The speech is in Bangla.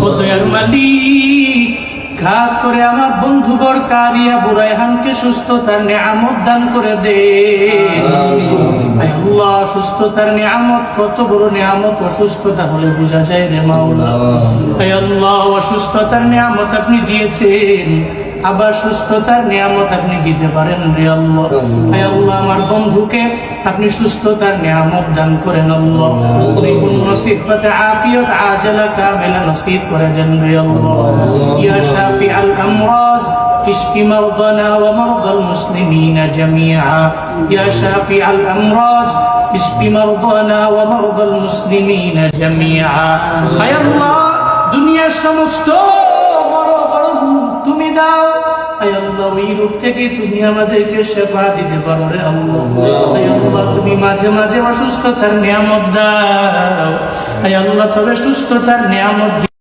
ও দয়ার মালিক, খাস করে আমার বন্ধু বরকারিয়া বুরাইহানকে সুস্থতার নিয়ামত দান করে দে। আয় আল্লাহ, সুস্থতার নিয়ামত কত বড় নিয়ামত, অসুস্থতা হলে বোঝা যায় রে মাওলা। আয় আল্লাহ, অসুস্থতার নিয়ামত আপনি দিয়েছেন, আবার সুস্থতার নিয়ামত আপনি দিতে পারেন রে আল্লাহ। আয় আল্লাহ, আমার বন্ধুকে আপনি সুস্থতার নিয়ামত দান করেন আল্লাহ। পরিপূর্ণ সিফাতে আফিয়ত আজলা কামিলা নসিব করে দেন রে আল্লাহ। ইয়া শাফি আল আমরাজ اشف مرضنا ومرضى المسلمين جميعا يا شافي الامراض اشف مرضنا ومرضى المسلمين جميعا اي الله দুনিয়ার সমস্ত বড় বড় রোগ তুমি দাও। আয় আল্লাহ, ওই রোগ থেকে তুমি আমাদেরকে শেফা দিতে পারো রে আল্লাহ। আয় আল্লাহ, তুমি মাঝে মাঝে অসুস্থতার নিয়ামত দাও। আয় আল্লাহ, তবে সুস্থতার নিয়ামত